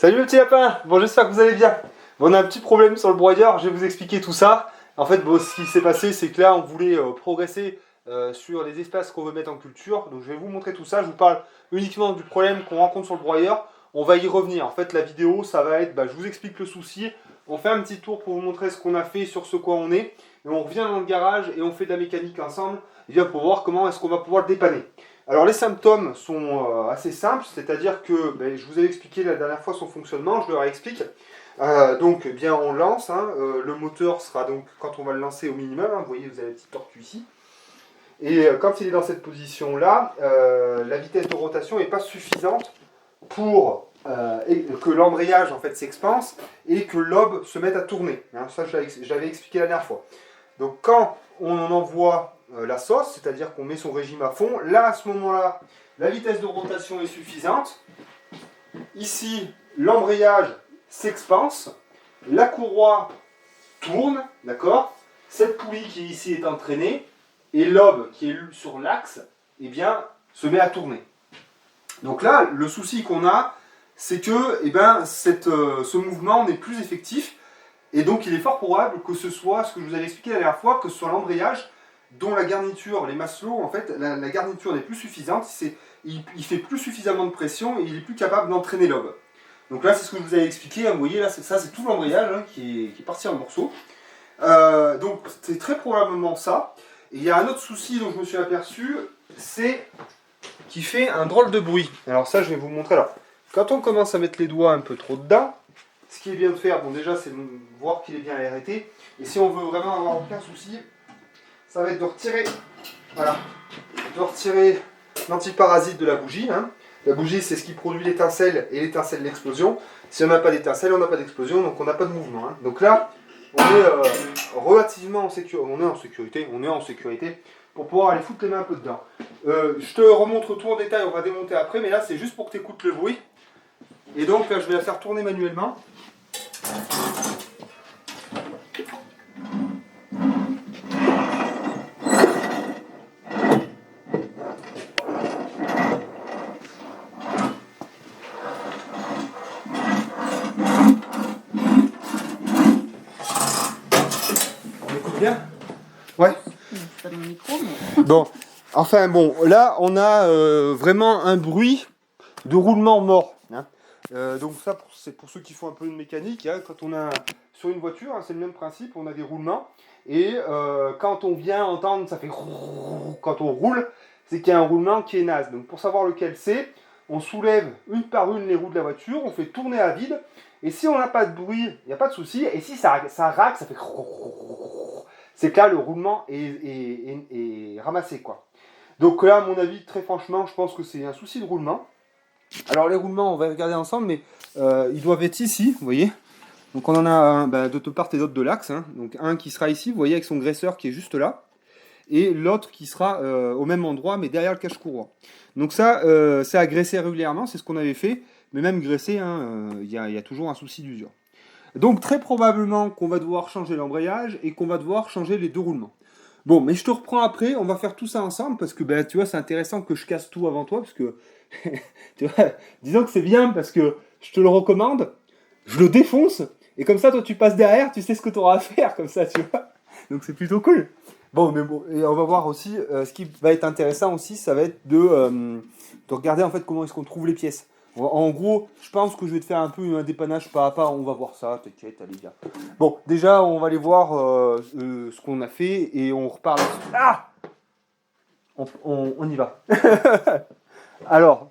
Salut le petit lapin. Bon, j'espère que vous allez bien. Bon, on a un petit problème sur le broyeur, je vais vous expliquer tout ça. En fait, bon, ce qui s'est passé, c'est que là, on voulait progresser sur les espaces qu'on veut mettre en culture. Donc, je vais vous montrer tout ça. Je vous parle uniquement du problème qu'on rencontre sur le broyeur. On va y revenir. En fait, la vidéo, ça va être, je vous explique le souci. On fait un petit tour pour vous montrer ce qu'on a fait, sur ce quoi on est. Et on revient dans le garage et on fait de la mécanique ensemble. Et bien pour voir comment est-ce qu'on va pouvoir le dépanner. Alors les symptômes sont assez simples, c'est-à-dire que je vous avais expliqué la dernière fois son fonctionnement, je le réexplique. Donc bien on lance, le moteur sera donc quand on va le lancer au minimum, vous voyez vous avez la petite tortue ici. Et quand il est dans cette position-là, la vitesse de rotation n'est pas suffisante pour que l'embrayage en fait s'expanse et que l'aube se mette à tourner. Ça j'avais expliqué la dernière fois. Donc quand on envoie la sauce, c'est-à-dire qu'on met son régime à fond, là à ce moment-là, la vitesse de rotation est suffisante. Ici, l'embrayage s'expanse, la courroie tourne, d'accord. Cette poulie qui est ici est entraînée, et l'aube qui est sur l'axe, eh bien, se met à tourner. Donc là, le souci qu'on a, c'est que ce mouvement n'est plus effectif, et donc il est fort probable que ce soit, ce que je vous avais expliqué la dernière fois, que ce soit l'embrayage dont la garniture, les maslots, en fait, la garniture n'est plus suffisante, il fait plus suffisamment de pression et il est plus capable d'entraîner l'aube. Donc là, c'est ce que je vous avais expliqué, vous voyez, là, ça c'est tout l'embrayage qui est parti en morceaux. Donc c'est très probablement ça. Et il y a un autre souci dont je me suis aperçu, c'est qu'il fait un drôle de bruit. Alors ça, je vais vous montrer. Alors, quand on commence à mettre les doigts un peu trop dedans, ce qui est bien de faire, bon déjà, c'est de voir qu'il est bien arrêté. Et si on veut vraiment avoir aucun souci, ça va être de retirer, voilà, de retirer l'antiparasite de la bougie. La bougie, c'est ce qui produit l'étincelle et l'étincelle l'explosion. Si on n'a pas d'étincelle, on n'a pas d'explosion, donc on n'a pas de mouvement. Donc là, on est relativement en sécurité. On est en sécurité pour pouvoir aller foutre les mains un peu dedans. Je te remontre tout en détail, on va démonter après, mais là, c'est juste pour que tu écoutes le bruit. Et donc là, je vais la faire tourner manuellement. Bien. Ouais. Bon, enfin bon, là on a vraiment un bruit de roulement mort. Donc ça, c'est pour ceux qui font un peu de mécanique. Quand on a sur une voiture, c'est le même principe, on a des roulements. Et quand on vient entendre, ça fait quand on roule, c'est qu'il y a un roulement qui est naze. Donc pour savoir lequel c'est, on soulève une par une les roues de la voiture, on fait tourner à vide. Et si on n'a pas de bruit, il n'y a pas de souci. Et si ça racle, ça fait c'est que là, le roulement est ramassé, quoi. Donc là, à mon avis, très franchement, je pense que c'est un souci de roulement. Alors les roulements, on va regarder ensemble, mais ils doivent être ici, vous voyez. Donc on en a un de part et d'autre de l'axe. Donc un qui sera ici, vous voyez, avec son graisseur qui est juste là. Et l'autre qui sera au même endroit, mais derrière le cache-courroie. Donc ça, c'est à graisser régulièrement, c'est ce qu'on avait fait. Mais même graisser, il y a toujours un souci d'usure. Donc très probablement qu'on va devoir changer l'embrayage et qu'on va devoir changer les deux roulements. Bon, mais je te reprends après, on va faire tout ça ensemble parce que tu vois, c'est intéressant que je casse tout avant toi parce que tu vois, disons que c'est bien parce que je te le recommande, je le défonce et comme ça toi tu passes derrière, tu sais ce que tu auras à faire comme ça, tu vois. Donc c'est plutôt cool. Bon, mais bon, et on va voir aussi ce qui va être intéressant aussi, ça va être de regarder en fait comment est-ce qu'on trouve les pièces. En gros, je pense que je vais te faire un peu un dépannage pas à pas, on va voir ça, t'inquiète, allez bien. Bon, déjà, on va aller voir ce qu'on a fait et on reparle. Ah, on y va. Alors,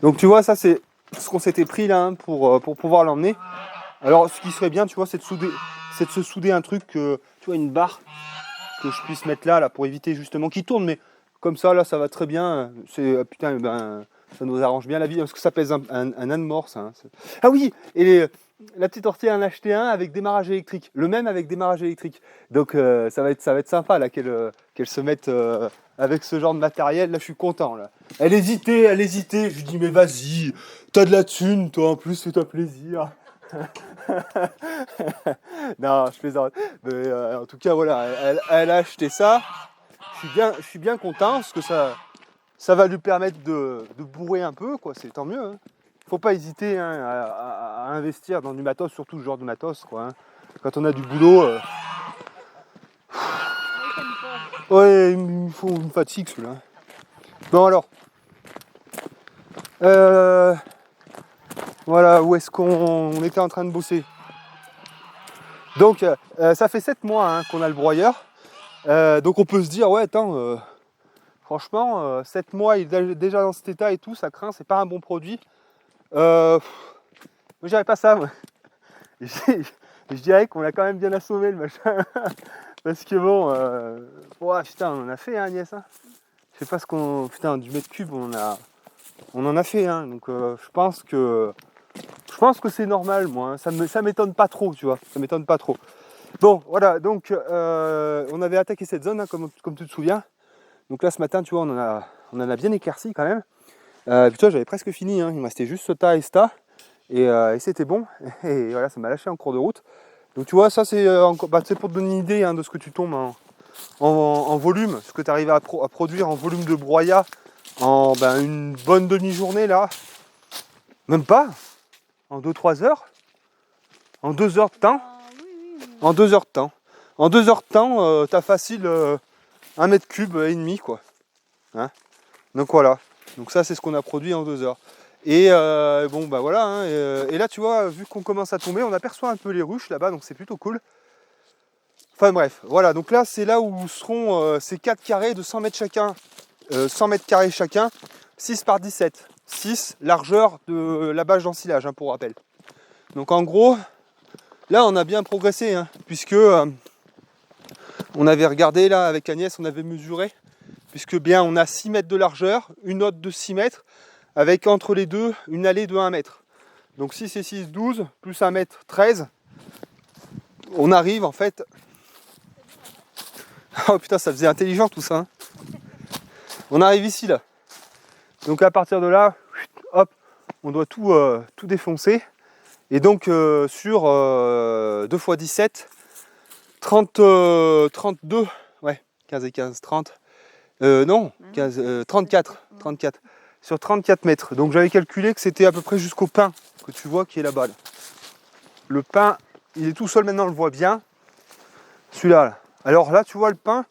donc tu vois, ça c'est ce qu'on s'était pris là pour pouvoir l'emmener. Alors, ce qui serait bien, tu vois, c'est de se souder un truc, tu vois, une barre que je puisse mettre là pour éviter justement qu'il tourne, mais comme ça, là, ça va très bien. C'est putain, ça nous arrange bien la vie parce que ça pèse un âne mort, ça. Ah oui, et la petite ortie en a acheté un avec démarrage électrique, le même avec démarrage électrique. Donc ça va être sympa là qu'elle se mette avec ce genre de matériel. Là, je suis content là. Elle hésitait. Je lui dis mais vas-y, t'as de la thune, toi en plus, fais-toi plaisir. Non, je plaisante. Mais en tout cas, voilà, elle a acheté ça. Je suis bien content parce que ça va lui permettre de bourrer un peu, quoi. C'est tant mieux. faut pas hésiter hein, à investir dans du matos, surtout ce genre de matos, quoi. Hein. Quand on a du boulot, ouais, il me faut une fatigue celui-là. Bon alors, voilà, où est-ce qu'on était en train de bosser. Donc, ça fait 7 mois hein, qu'on a le broyeur. Donc on peut se dire, ouais, attends, franchement, 7 mois, il est déjà dans cet état et tout, ça craint, c'est pas un bon produit. Moi, je dirais pas ça, moi. Je dirais qu'on l'a quand même bien assommé, le machin. Parce que bon, ouais, putain, on en a fait, hein, Agnès. Hein. Je sais pas ce qu'on... Putain, du mètre cube, on en a fait, hein. Donc, je pense que c'est normal, moi. Hein. Ça m'étonne pas trop, tu vois. Ça m'étonne pas trop. Bon, voilà, donc on avait attaqué cette zone, hein, comme tu te souviens. Donc là, ce matin, tu vois, on en a bien éclairci quand même. Puis toi, j'avais presque fini, hein. Il me restait juste ce tas et ce tas. Et c'était bon. Et voilà, ça m'a lâché en cours de route. Donc tu vois, ça, c'est pour te donner une idée hein, de ce que tu tombes en volume, ce que tu arrives à produire en volume de broyat en une bonne demi-journée, là. Même pas, en 2-3 heures. En 2 heures de temps. En 2 heures de temps. En 2 heures de temps, t'as facile 1 mètre cube et demi, quoi. Hein, donc voilà. Donc ça, c'est ce qu'on a produit en 2 heures. Et bon, bah voilà. Hein, et là, tu vois, vu qu'on commence à tomber, on aperçoit un peu les ruches là-bas, donc c'est plutôt cool. Enfin bref, voilà. Donc là, c'est là où seront ces 4 carrés de 100 mètres chacun. 100 mètres carrés chacun, 6 par 17. 6, largeur de la bâche d'ensilage, hein, pour rappel. Donc en gros... Là, on a bien progressé, hein, puisque on avait regardé là avec Agnès, on avait mesuré, puisque bien on a 6 mètres de largeur, une autre de 6 mètres, avec entre les deux une allée de 1 mètre. Donc 6 et 6, 12, plus 1 mètre, 13. On arrive en fait... Oh putain, ça faisait intelligent tout ça. Hein. On arrive ici là. Donc à partir de là, hop, on doit tout défoncer. Et donc sur 2 x 17, 32, ouais, 15 et 15, 30, non, 15, 34, sur 34 mètres. Donc j'avais calculé que c'était à peu près jusqu'au pin que tu vois qui est là-bas. Là. Le pin, il est tout seul maintenant, on le voit bien. Celui-là. Là. Alors là, tu vois le pin,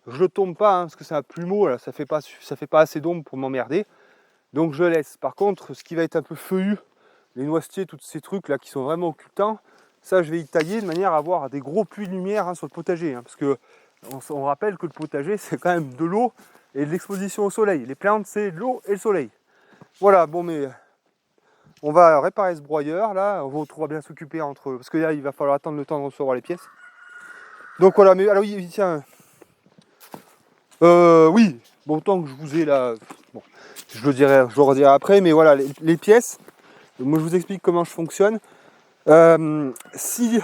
je le tombe pas hein, parce que c'est un plumeau, là, ça fait pas assez d'ombre pour m'emmerder. Donc je laisse. Par contre, ce qui va être un peu feuillu, les noisetiers, tous ces trucs là qui sont vraiment occultants, ça je vais y tailler de manière à avoir des gros puits de lumière hein, sur le potager. Hein, parce que on rappelle que le potager c'est quand même de l'eau et de l'exposition au soleil. Les plantes c'est de l'eau et le soleil. Voilà, bon mais on va réparer ce broyeur là, on va trouver bien s'occuper entre eux. Parce que là il va falloir attendre le temps de recevoir les pièces. Donc voilà, mais alors oui, tiens. Oui, bon tant que je vous ai là. Bon, je le redirai après, mais voilà, les pièces. Moi je vous explique comment je fonctionne. Si,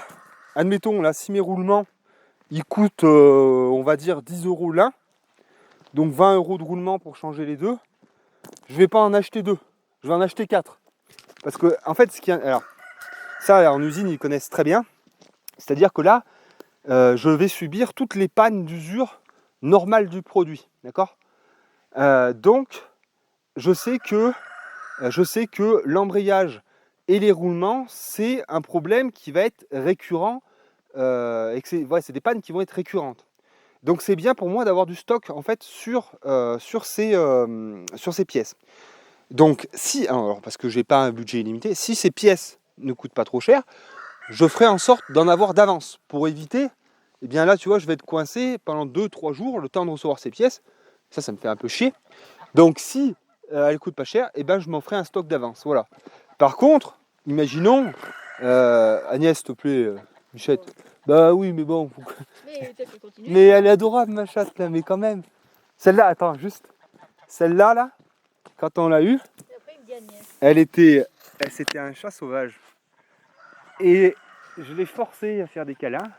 admettons, là, si mes roulements, ils coûtent, on va dire, 10 € l'un, donc 20 € de roulement pour changer les deux, je vais pas en acheter 2, je vais en acheter 4. Parce que, en fait, alors, ça, en usine, ils connaissent très bien. C'est-à-dire que là, je vais subir toutes les pannes d'usure normales du produit. D'accord ? Donc, je sais que l'embrayage et les roulements, c'est un problème qui va être récurrent et que c'est des pannes qui vont être récurrentes. Donc c'est bien pour moi d'avoir du stock en fait sur ces pièces. Donc si, alors parce que j'ai pas un budget illimité, si ces pièces ne coûtent pas trop cher, je ferai en sorte d'en avoir d'avance pour éviter, eh bien là tu vois je vais être coincé pendant 2-3 jours le temps de recevoir ces pièces. Ça me fait un peu chier. Donc si elle coûte pas cher, eh ben je m'en ferai un stock d'avance. Voilà. Par contre, imaginons, Agnès, s'il te plaît, Michette. Bah oui, mais bon. Mais elle est adorable, ma chatte, là, mais quand même. Celle-là, attends, juste. Celle-là, là, quand on l'a eue, c'était un chat sauvage. Et je l'ai forcée à faire des câlins.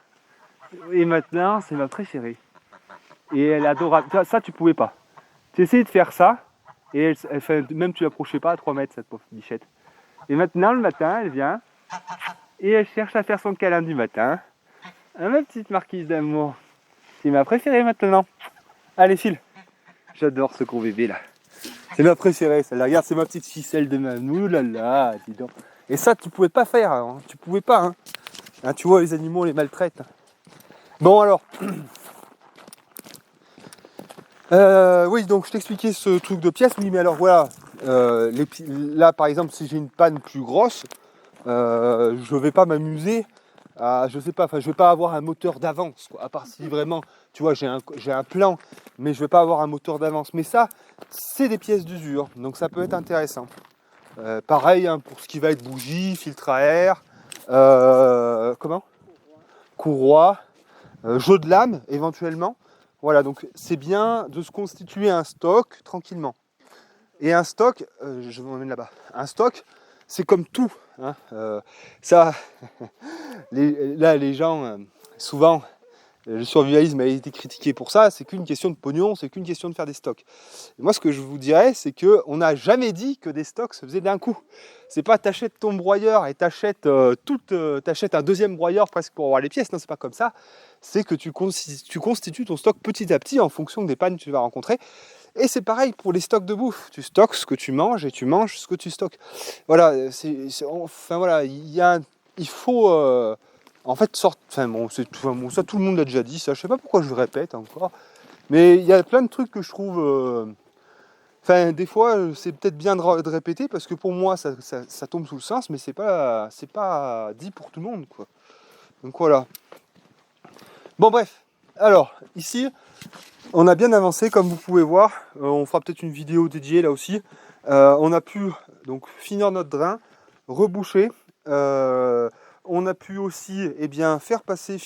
Et maintenant, c'est ma préférée. Et elle est adorable. Ça, tu pouvais pas. Tu essayais de faire ça, et elle fait, même tu l'approchais pas à 3 mètres, cette pauvre bichette. Et maintenant, le matin, elle vient, et elle cherche à faire son câlin du matin. Ah, ma petite marquise d'amour. C'est ma préférée maintenant. Allez, file. J'adore ce gros bébé là. C'est ma préférée, celle-là. Regarde, c'est ma petite ficelle de même. Ouh là là, dis donc. Et ça, tu pouvais pas faire, hein. Tu pouvais pas, hein. Hein, tu vois, les animaux, on les maltraite. Bon, alors. Oui, donc je t'expliquais ce truc de pièces. Oui, mais alors voilà. Là, par exemple, si j'ai une panne plus grosse, je vais pas m'amuser à, je sais pas, enfin, je vais pas avoir un moteur d'avance, quoi. À part si vraiment, tu vois, j'ai un plan, mais je vais pas avoir un moteur d'avance. Mais ça, c'est des pièces d'usure, donc ça peut être intéressant. Pareil, hein, pour ce qui va être bougie, filtre à air, comment? Courroie, jeu de lame, éventuellement. Voilà, donc c'est bien de se constituer un stock tranquillement. Et un stock, je m'emmène là-bas, un stock, c'est comme tout. Hein, ça, là, les gens, souvent, le survivalisme a été critiqué pour ça, c'est qu'une question de pognon, c'est qu'une question de faire des stocks. Et moi, ce que je vous dirais, c'est qu'on n'a jamais dit que des stocks se faisaient d'un coup. C'est pas t'achètes ton broyeur et t'achètes un deuxième broyeur presque pour avoir les pièces, non, c'est pas comme ça. C'est que tu constitues ton stock petit à petit en fonction des pannes que tu vas rencontrer. Et c'est pareil pour les stocks de bouffe. Tu stockes ce que tu manges et tu manges ce que tu stockes. Voilà, enfin voilà, il faut en fait enfin bon, ça tout le monde l'a déjà dit, ça. Je sais pas pourquoi je le répète encore, mais il y a plein de trucs que je trouve. Enfin, des fois, c'est peut-être bien de répéter parce que pour moi, ça tombe sous le sens, mais c'est pas dit pour tout le monde, quoi. Donc voilà. Bon bref. Alors ici. On a bien avancé, comme vous pouvez voir. On fera peut-être une vidéo dédiée là aussi. On a pu donc finir notre drain, reboucher. On a pu aussi faire passer,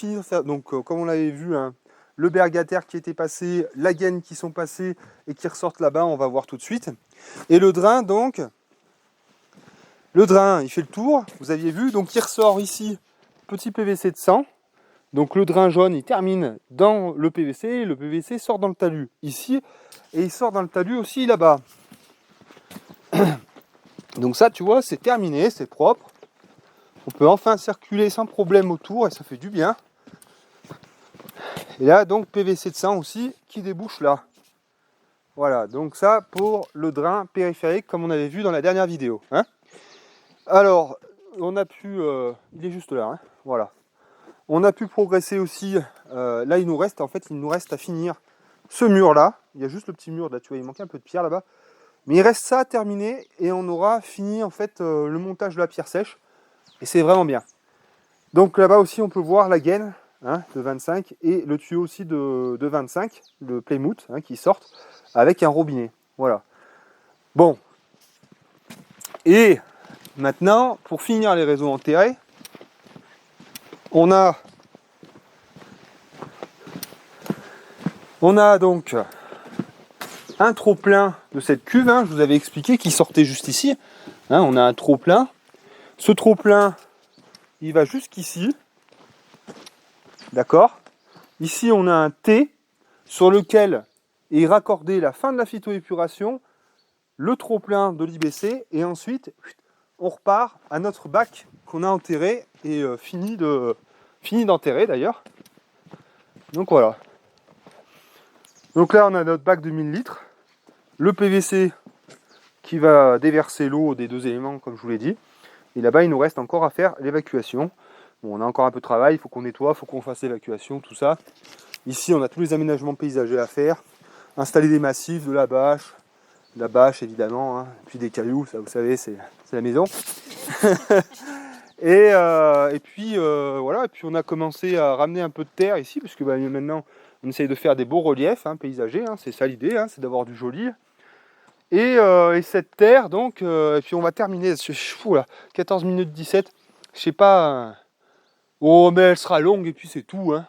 donc comme on l'avait vu, hein, le bergater qui était passé, la gaine qui sont passées et qui ressortent là-bas, on va voir tout de suite. Et le drain donc, il fait le tour, vous aviez vu, donc il ressort ici, petit PVC de 100. Donc le drain jaune, il termine dans le PVC sort dans le talus ici, et il sort dans le talus aussi là-bas. Donc ça, tu vois, c'est terminé, c'est propre. On peut enfin circuler sans problème autour, et ça fait du bien. Et là, donc, PVC de 100 aussi, qui débouche là. Voilà, donc ça pour le drain périphérique, comme on avait vu dans la dernière vidéo. Hein. Alors, on a pu... il est juste là, hein, voilà. On a pu progresser aussi, là il nous reste à finir ce mur là, il y a juste le petit mur là, tu vois, il manque un peu de pierre là-bas, mais il reste ça à terminer et on aura fini en fait le montage de la pierre sèche, et c'est vraiment bien. Donc là-bas aussi on peut voir la gaine, hein, de 25 et le tuyau aussi de 25, le Plymouth, hein, qui sortent avec un robinet, voilà. Bon, et maintenant pour finir les réseaux enterrés, on a donc un trop-plein de cette cuve, hein, je vous avais expliqué, qui sortait juste ici. Hein, on a un trop-plein. Ce trop-plein, il va jusqu'ici. D'accord ? Ici, on a un T sur lequel est raccordé la fin de la phytoépuration, le trop-plein de l'IBC, et ensuite, on repart à notre bac qu'on a enterré et fini d'enterrer d'ailleurs. Donc voilà. Donc là, on a notre bac de 1000 litres, le PVC qui va déverser l'eau des deux éléments, comme je vous l'ai dit. Et là-bas, il nous reste encore à faire l'évacuation. Bon, on a encore un peu de travail, il faut qu'on nettoie, il faut qu'on fasse l'évacuation, tout ça. Ici, on a tous les aménagements paysagers à faire. Installer des massifs, de la bâche évidemment, hein. Puis des cailloux, ça vous savez, c'est la maison. Et puis voilà, et puis on a commencé à ramener un peu de terre ici, parce que maintenant on essaye de faire des beaux reliefs, hein, paysagers, hein, c'est ça l'idée, hein, c'est d'avoir du joli. Et cette terre, donc, et puis on va terminer, fou là, 14 minutes 17, je sais pas, oh mais elle sera longue et puis c'est tout. Hein.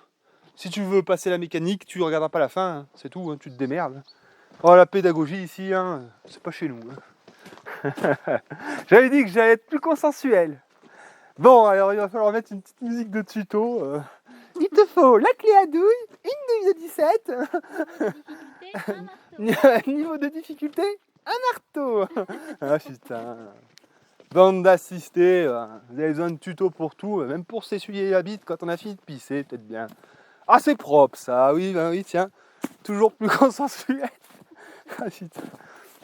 Si tu veux passer la mécanique, tu regarderas pas la fin, hein, c'est tout, hein, tu te démerdes. Oh la pédagogie ici, hein, c'est pas chez nous. Hein. J'avais dit que j'allais être plus consensuel. Bon, alors il va falloir mettre une petite musique de tuto. Il te faut la clé à douille, une douille de 17. Niveau de difficulté, un marteau. Ah putain. Bande d'assistés, vous avez besoin de tuto pour tout, même pour s'essuyer la bite quand on a fini de pisser, peut-être bien. Ah c'est propre ça, oui, ben oui, tiens. Toujours plus consensuel. Ah putain.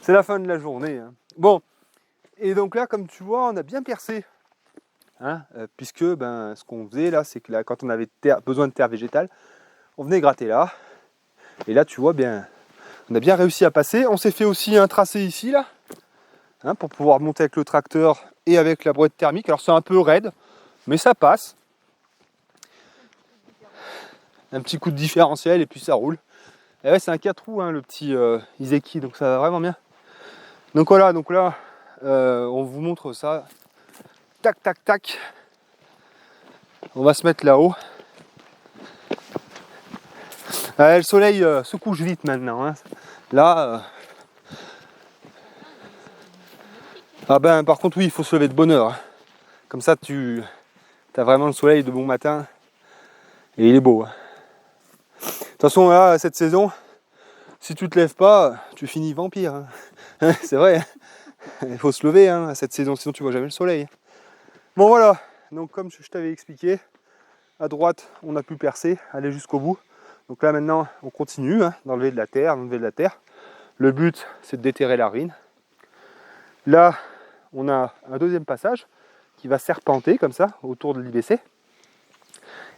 C'est la fin de la journée. Hein. Bon, et donc là, comme tu vois, on a bien percé. Hein, puisque ce qu'on faisait là, c'est que là, quand on avait besoin de terre végétale, on venait gratter là. Et là, tu vois bien, on a bien réussi à passer. On s'est fait aussi un tracé ici, là, hein, pour pouvoir monter avec le tracteur et avec la brouette thermique. Alors c'est un peu raide, mais ça passe. Un petit coup de différentiel et puis ça roule. Et ouais, c'est un 4 roues, hein, le petit Izeki, donc ça va vraiment bien. Donc voilà, donc là, on vous montre ça. Tac, tac, tac. On va se mettre là-haut. Le soleil se couche vite maintenant. Hein. Là, par contre, oui, il faut se lever de bonne heure. Hein. Comme ça, tu as vraiment le soleil de bon matin. Et il est beau. Hein. De toute façon, là, cette saison, si tu te lèves pas, tu finis vampire. Hein. C'est vrai. Il faut se lever hein, à cette saison, sinon tu vois jamais le soleil. Bon voilà, donc comme je t'avais expliqué, à droite, on a pu percer, aller jusqu'au bout. Donc là maintenant, on continue hein, d'enlever de la terre, Le but, c'est de déterrer la ruine. Là, on a un deuxième passage qui va serpenter comme ça, autour de l'IBC.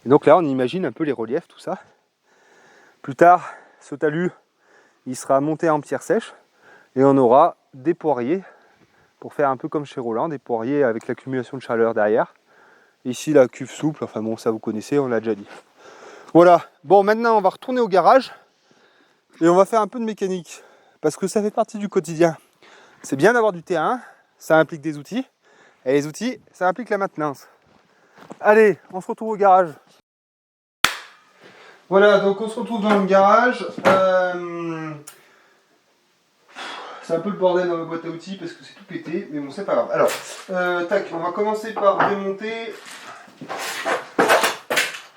Et donc là, on imagine un peu les reliefs, tout ça. Plus tard, ce talus, il sera monté en pierre sèche et on aura des poiriers pour faire un peu comme chez Roland, des poiriers avec l'accumulation de chaleur derrière. Ici, la cuve souple, enfin bon, ça vous connaissez, on l'a déjà dit. Voilà, bon, maintenant, on va retourner au garage et on va faire un peu de mécanique parce que ça fait partie du quotidien. C'est bien d'avoir du terrain, ça implique des outils et les outils, ça implique la maintenance. Allez, on se retrouve au garage. Voilà, donc on se retrouve dans le garage. C'est un peu le bordel dans la boîte à outils parce que c'est tout pété, mais bon, c'est pas grave. Alors, tac, on va commencer par démonter.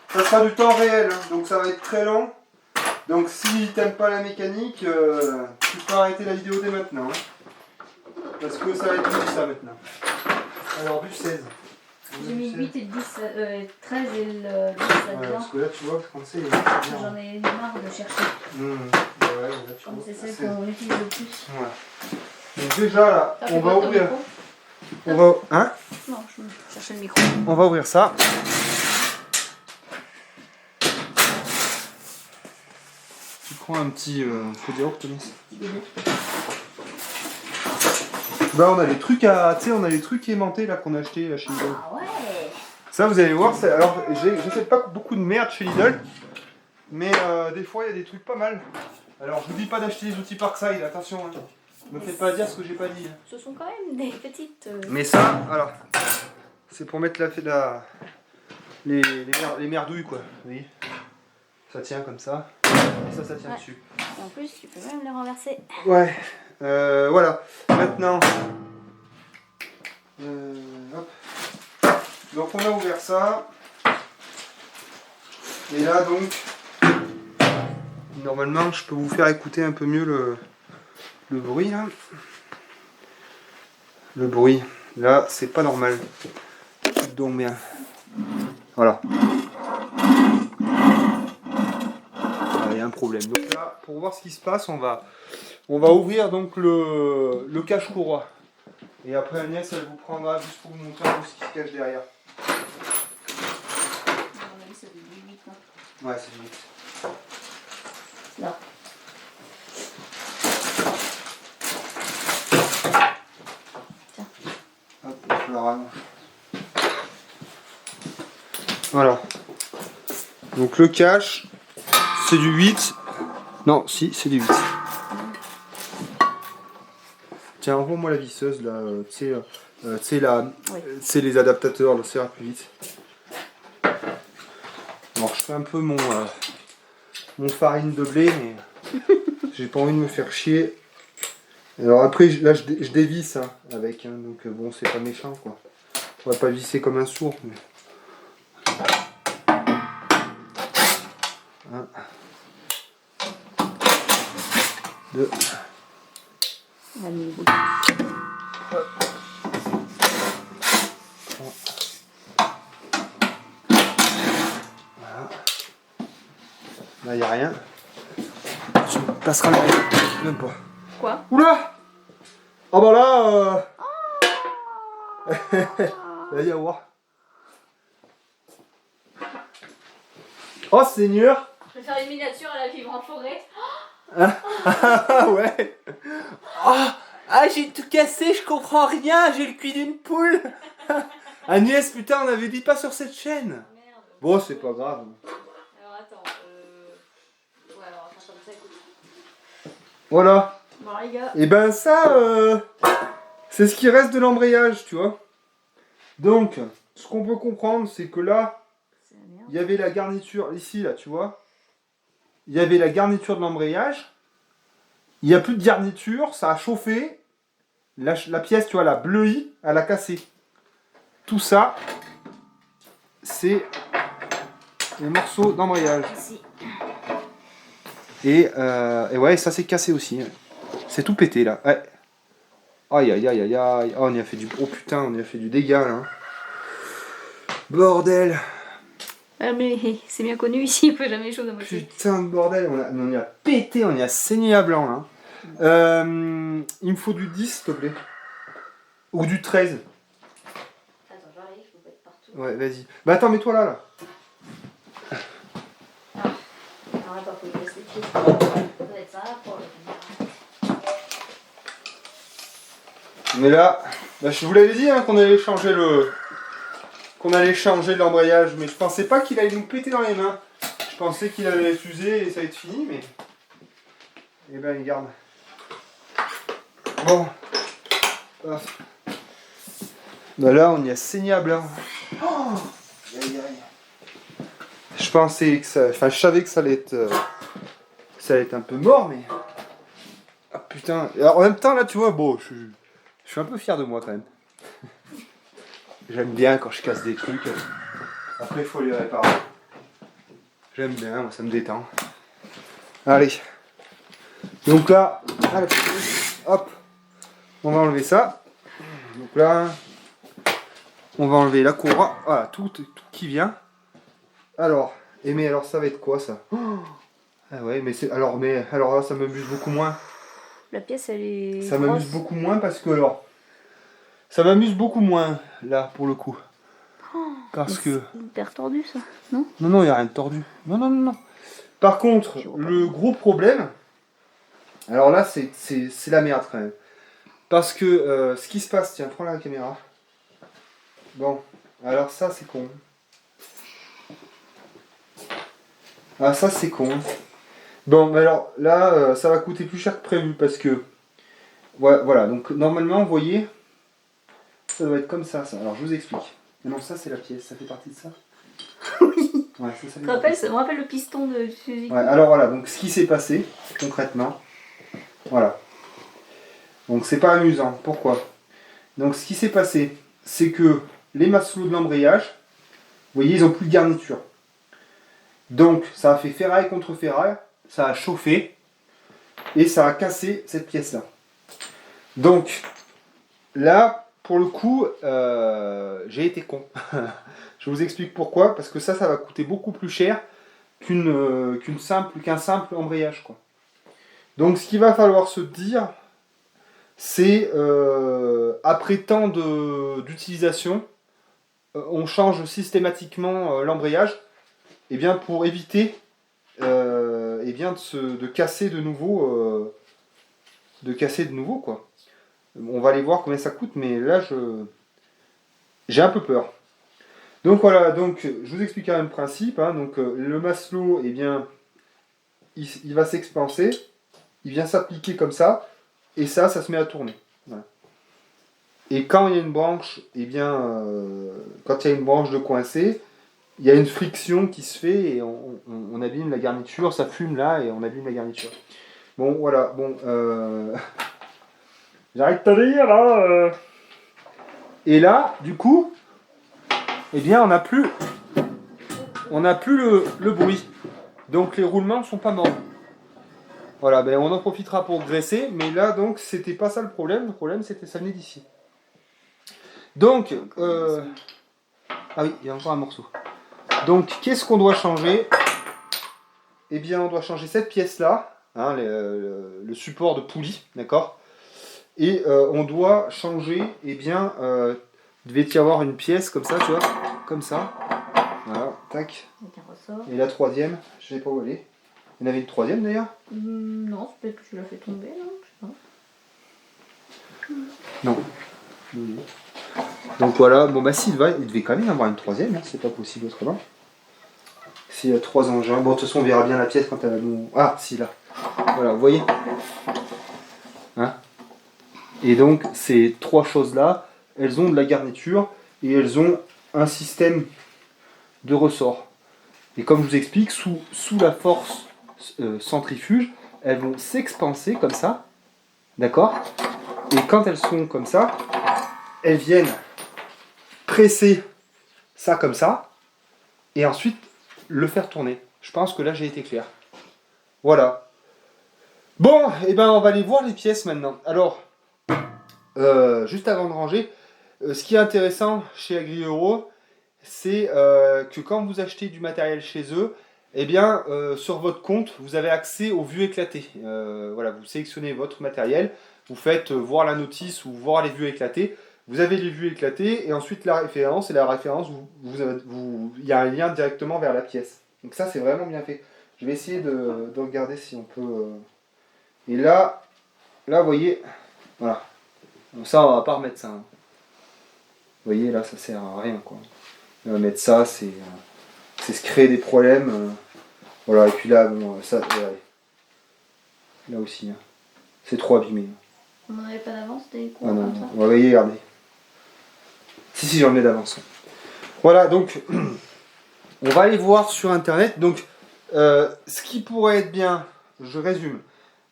Ça sera du temps réel, hein, donc ça va être très lent. Donc si t'aimes pas la mécanique, tu peux arrêter la vidéo dès maintenant. Hein, parce que ça va être plus ça maintenant. Alors, du 16. J'ai mis 8 et 10, 13 et le 10 là-dedans. Parce que là, tu vois, quand c'est... J'en ai marre de chercher. Ouais, là, tu Comme vois, c'est celle qu'on utilise le plus. Ouais. Donc déjà, là, on va ouvrir... On va... Hein? Non, je cherchais le micro. On va ouvrir ça. Tu prends un petit... faut dire, Thomas. Bah on a les trucs à... Tu sais, on a les trucs aimantés là qu'on a acheté chez Lidl. Ah ouais. Ça vous allez voir, alors j'achète pas beaucoup de merde chez Lidl, mais des fois il y a des trucs pas mal. Alors je vous dis pas d'acheter les outils Parkside, attention, hein. Me faites pas dire ce que j'ai pas dit. Hein. Ce sont quand même des petites... Mais ça, alors, c'est pour mettre les merdouilles quoi, vous voyez. Ça tient comme ça, et ça tient dessus. Et en plus tu peux même les renverser. Ouais, voilà, maintenant, hop. Donc on a ouvert ça, et là donc, normalement je peux vous faire écouter un peu mieux le bruit là. Le bruit, là c'est pas normal, donc bien, voilà. Il y a un problème, donc là pour voir ce qui se passe on va ouvrir donc le cache-courroie. Et après Agnès elle vous prendra juste pour vous montrer un peu ce qui se cache derrière. Ouais, c'est du 8. Là. Tiens. Hop, je la rallonge. Voilà. Donc le cache, c'est du 8. Non, si, c'est du 8. Tiens, envoie-moi la visseuse là, tu sais, les adaptateurs, là, ça ira plus vite. Alors je fais un peu mon farine de blé, mais j'ai pas envie de me faire chier. Alors après, là je dévisse hein, avec, hein, donc bon, c'est pas méchant quoi. On va pas visser comme un sourd. Mais... Un, deux. On a mis le bout. Voilà. Là, il n'y a rien. Tu me passeras le même pas. Quoi? Oula! Ah bah là, là, y a voir. Oh Seigneur. Je vais faire une miniature à la vivre en forêt. Ah ouais. Ah, j'ai tout cassé, je comprends rien, j'ai le cul d'une poule. Agnès, putain, on avait dit pas sur cette chaîne. Merde. Bon, c'est pas grave. Alors attends. Ouais, alors attends, comme ça, écoute. Voilà. Bon, les gars. Et ben ça, c'est ce qui reste de l'embrayage, tu vois. Donc, ce qu'on peut comprendre, c'est que là, C'est la merde. il y avait la garniture, ici, là, tu vois. Il y avait la garniture de l'embrayage. Il n'y a plus de garniture, ça a chauffé. La pièce, tu vois, la bleuie, elle a cassé. Tout ça, c'est les morceaux d'embrayage. Ici. Et ouais, ça s'est cassé aussi. C'est tout pété, là. Ouais. Aïe, aïe, aïe, aïe, aïe. Oh, on y a fait du... Oh putain, on y a fait du dégât, là. Bordel. Ah, mais c'est bien connu ici, il faut jamais les choses à moitié. Putain de bordel, on y a pété, on y a saigné à blanc là. Il me faut du 10 s'il te plaît. Ou du 13. Attends, j'arrive, je peux mettre partout. Ouais, vas-y. Bah attends, mets-toi là. Alors attends, faut que je laisse les pieds. Ça va être ça pour le Mais là, bah, je vous l'avais dit hein, qu'on allait changer l'embrayage, mais je pensais pas qu'il allait nous péter dans les mains. Je pensais qu'il allait fuser et ça allait être fini, mais... Eh ben, il garde. Bon. Ah. Bah là, on y a saigné à blanc. Oh, aïe, aïe. Je pensais que ça... Enfin, je savais que ça allait être un peu mort, mais... Ah putain. Alors, en même temps, là, tu vois, bon, je suis un peu fier de moi, quand même. J'aime bien quand je casse des trucs. Après, il faut les réparer. J'aime bien, moi, ça me détend. Allez. Donc là, allez, hop. On va enlever ça. Donc là, on va enlever la courroie. Voilà, tout qui vient. Alors, mais alors ça va être quoi ça? Ah ouais, mais alors là, ça m'amuse beaucoup moins. La pièce, elle est. Ça m'amuse beaucoup moins parce que alors. Ça m'amuse beaucoup moins, là, pour le coup. Parce que... C'est hyper tordu, ça, non? Non, il n'y a rien de tordu. Non. Par contre, le gros problème... Alors là, c'est la merde, quand même. Parce que ce qui se passe... Tiens, prends la caméra. Bon, alors ça, c'est con. Ah, ça, c'est con. Bon, mais alors, là, ça va coûter plus cher que prévu, parce que... Ouais, voilà, donc, normalement, vous voyez... Ça doit être comme ça. Alors, je vous explique. Non, ça, c'est la pièce. Ça fait partie de ça? Oui. Ouais, ça Ça me rappelle le piston de Suzuki. Ouais, alors voilà, donc ce qui s'est passé, concrètement, voilà. Donc c'est pas amusant. Pourquoi? Donc ce qui s'est passé, c'est que les matelots de l'embrayage, vous voyez, ils n'ont plus de garniture. Donc ça a fait ferraille contre ferraille, ça a chauffé, et ça a cassé cette pièce-là. Donc, là, pour le coup, j'ai été con. Je vous explique pourquoi, parce que ça va coûter beaucoup plus cher qu'un simple embrayage, quoi. Donc ce qu'il va falloir se dire, c'est après tant d'utilisation, on change systématiquement l'embrayage, et bien pour éviter de casser de nouveau, quoi. On va aller voir combien ça coûte, mais là j'ai un peu peur. Donc voilà, donc je vous explique le principe. Hein, donc le masselot, eh bien, il va s'expanser, il vient s'appliquer comme ça, et ça se met à tourner. Voilà. Et quand il y a une branche, eh bien, quand il y a une branche de coincée, il y a une friction qui se fait et on abîme la garniture, ça fume là et on abîme la garniture. Bon, voilà, bon, j'arrête de te dire là. Et là, du coup, eh bien, on n'a plus le bruit. Donc les roulements ne sont pas morts. Voilà, ben on en profitera pour graisser, mais là, donc, c'était pas ça le problème. Le problème, c'était ça venait d'ici. Donc, ah oui, il y a encore un morceau. Donc, qu'est-ce qu'on doit changer? Eh bien, on doit changer cette pièce-là, hein, le support de poulie, d'accord? Et on doit changer, eh bien, il devait y avoir une pièce comme ça, tu vois, comme ça. Voilà, tac. Avec un ressort. Et la troisième, je sais pas où elle est. Il y en avait une troisième d'ailleurs. Non, c'est peut-être que tu l'as fait tomber, là. Je sais pas. Non. Donc voilà, bon bah s'il il devait quand même y avoir une troisième, hein, c'est pas possible autrement. S'il y a 3 engins, bon de toute façon on verra bien la pièce quand elle va nous... Ah, si là. Voilà, vous voyez, hein. Et donc ces 3 choses-là, elles ont de la garniture et elles ont un système de ressort. Et comme je vous explique, sous la force centrifuge, elles vont s'expanser comme ça, d'accord. Et quand elles sont comme ça, elles viennent presser ça comme ça, et ensuite le faire tourner. Je pense que là j'ai été clair. Voilà. Bon, et ben on va aller voir les pièces maintenant. Alors, juste avant de ranger, ce qui est intéressant chez AgriEuro, c'est que quand vous achetez du matériel chez eux, eh bien, sur votre compte, vous avez accès aux vues éclatées. Voilà, vous sélectionnez votre matériel, vous faites voir la notice ou voir les vues éclatées. Vous avez les vues éclatées et ensuite la référence. Et la référence, il y a un lien directement vers la pièce. Donc ça, c'est vraiment bien fait. Je vais essayer de regarder si on peut... Et là, vous voyez, voilà. Donc ça, on va pas remettre ça, hein. Vous voyez, là, ça sert à rien, quoi. On va mettre ça, c'est se créer des problèmes. Voilà, et puis là, bon, ça, ouais. Là aussi, hein. C'est trop abîmé. On n'en avait pas d'avance, des cours Ah non, comme non, ça. on va voyez, regardez. Si, j'en ai d'avance. Voilà, donc, on va aller voir sur Internet. Donc, ce qui pourrait être bien, je résume,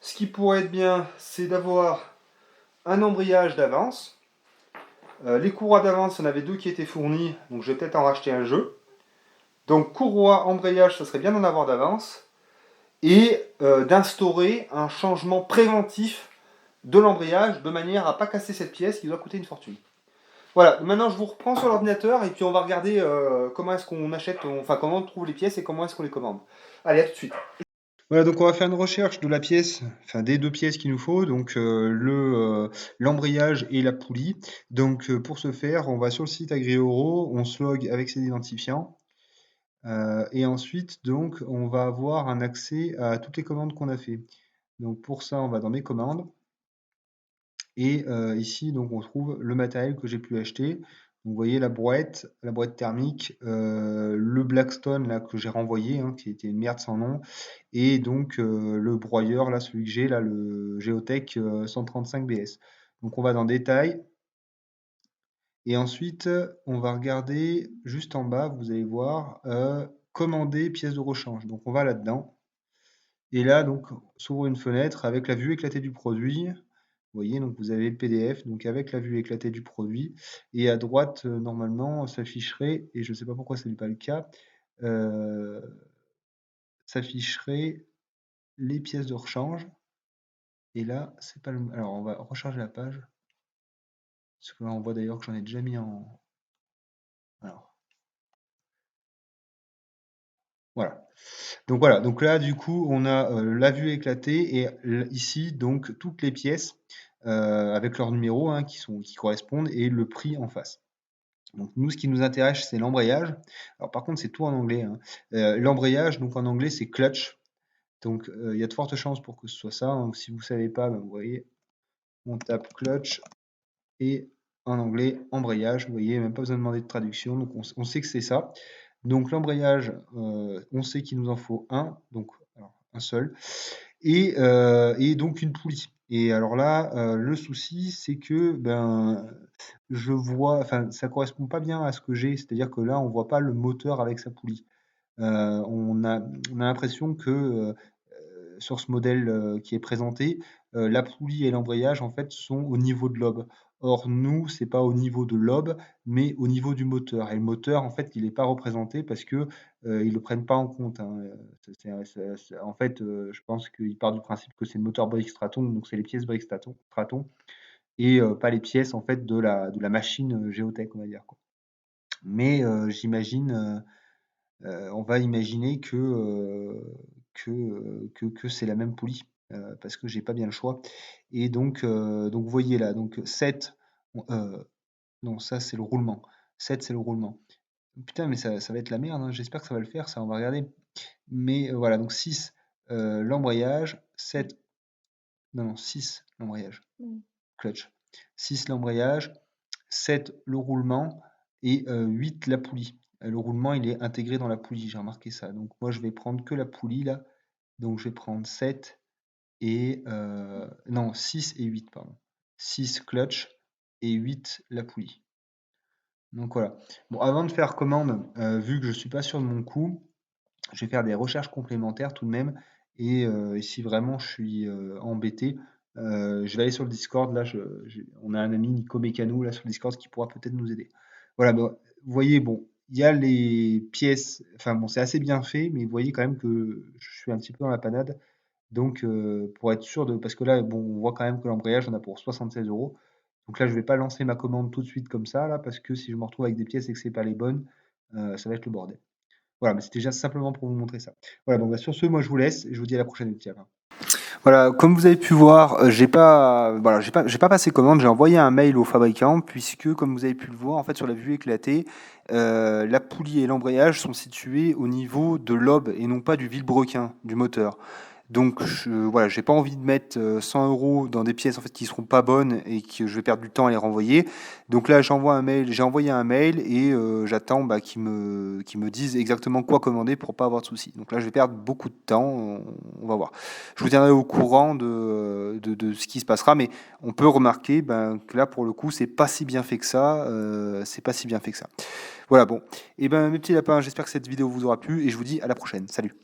ce qui pourrait être bien, c'est d'avoir un embrayage d'avance. Les courroies d'avance, il y en avait 2 qui étaient fournis, donc je vais peut-être en racheter un jeu. Donc, courroie, embrayage, ça serait bien d'en avoir d'avance. Et d'instaurer un changement préventif de l'embrayage de manière à ne pas casser cette pièce qui doit coûter une fortune. Voilà, maintenant je vous reprends sur l'ordinateur et puis on va regarder comment est-ce qu'on achète, enfin comment on trouve les pièces et comment est-ce qu'on les commande. Allez, à tout de suite. Voilà, donc on va faire une recherche de la pièce, enfin des 2 pièces qu'il nous faut, donc l'embrayage et la poulie. Donc pour ce faire, on va sur le site AgriEuro, on se log avec ses identifiants. Et ensuite, donc, on va avoir un accès à toutes les commandes qu'on a fait. Donc pour ça, on va dans mes commandes. Et ici, donc, on trouve le matériel que j'ai pu acheter. Donc, vous voyez la boîte thermique, le Blackstone là, que j'ai renvoyé, hein, qui était une merde sans nom. Et donc le broyeur, là, celui que j'ai, là, le Geotech 135 BS. Donc on va dans détail. Et ensuite, on va regarder juste en bas, vous allez voir, commander pièces de rechange. Donc on va là-dedans. Et là, donc, s'ouvre une fenêtre avec la vue éclatée du produit. Vous voyez, donc vous avez le PDF, donc avec la vue éclatée du produit. Et à droite, normalement, s'afficherait, et je ne sais pas pourquoi ce n'est pas le cas, euh, s'afficherait les pièces de rechange. Et là, c'est pas le... Alors, on va recharger la page. Parce que là, on voit d'ailleurs que j'en ai déjà mis en... Alors, voilà. Donc voilà, donc là du coup on a la vue éclatée et ici donc toutes les pièces avec leurs numéros, hein, qui correspondent et le prix en face. Donc nous ce qui nous intéresse c'est l'embrayage. Alors par contre c'est tout en anglais, hein. L'embrayage donc en anglais c'est clutch. Donc il y a de fortes chances pour que ce soit ça, hein. Donc si vous ne savez pas, ben, vous voyez, on tape clutch et en anglais embrayage. Vous voyez, même pas besoin de demander de traduction. Donc on sait que c'est ça. Donc l'embrayage, on sait qu'il nous en faut un, donc alors, un seul, et donc une poulie. Et alors là, le souci, c'est que ben, je vois, enfin, ça correspond pas bien à ce que j'ai, c'est-à-dire que là, on voit pas le moteur avec sa poulie. On a l'impression que sur ce modèle qui est présenté, la poulie et l'embrayage en fait sont au niveau de l'aube. Or nous, c'est pas au niveau de l'aube, mais au niveau du moteur. Et le moteur, en fait, il n'est pas représenté parce que ils le prennent pas en compte, hein. En fait, je pense qu'il part du principe que c'est le moteur Briggs Straton, donc c'est les pièces Briggs Straton, et pas les pièces en fait de la machine Geotech, on va dire, quoi. Mais j'imagine, on va imaginer que c'est la même poulie. parce que j'ai pas bien le choix. Et donc vous voyez là, donc 7, non, ça c'est le roulement. 7 c'est le roulement. Putain, mais ça va être la merde, hein. J'espère que ça va le faire, ça, on va regarder. Mais voilà, donc 6 l'embrayage, 7, non, non, 6 l'embrayage, clutch. 6 l'embrayage, 7 le roulement et 8 la poulie. Le roulement, il est intégré dans la poulie, j'ai remarqué ça. Donc moi, je vais prendre que la poulie là. Donc je vais prendre 7 et non, 6 et 8, pardon. 6 clutch et 8 la poulie. Donc voilà. Bon, avant de faire commande, vu que je suis pas sûr de mon coup, je vais faire des recherches complémentaires tout de même. Et si vraiment je suis embêté, je vais aller sur le Discord. Là, on a un ami, Nico Mécano, là sur le Discord, qui pourra peut-être nous aider. Voilà, bon, vous voyez, bon, il y a les pièces, enfin bon, c'est assez bien fait, mais vous voyez quand même que je suis un petit peu dans la panade. Donc, pour être sûr de, parce que là, bon, on voit quand même que l'embrayage, on a pour 76 euros. Donc là, je vais pas lancer ma commande tout de suite comme ça, là, parce que si je me retrouve avec des pièces et que c'est pas les bonnes, ça va être le bordel. Voilà, mais c'était déjà simplement pour vous montrer ça. Voilà, donc bah, sur ce, moi je vous laisse et je vous dis à la prochaine émission. Voilà, comme vous avez pu voir, j'ai pas passé commande, j'ai envoyé un mail au fabricant puisque, comme vous avez pu le voir, en fait, sur la vue éclatée, la poulie et l'embrayage sont situés au niveau de l'aube et non pas du vilebrequin du moteur. Donc voilà, j'ai pas envie de mettre 100 euros dans des pièces en fait qui seront pas bonnes et que je vais perdre du temps à les renvoyer. Donc là, j'ai envoyé un mail et j'attends qu'ils me disent exactement quoi commander pour pas avoir de soucis. Donc là, je vais perdre beaucoup de temps. On va voir. Je vous tiendrai au courant de ce qui se passera, mais on peut remarquer que là, pour le coup, c'est pas si bien fait que ça. C'est pas si bien fait que ça. Voilà, bon. Et ben mes petits lapins, j'espère que cette vidéo vous aura plu et je vous dis à la prochaine. Salut.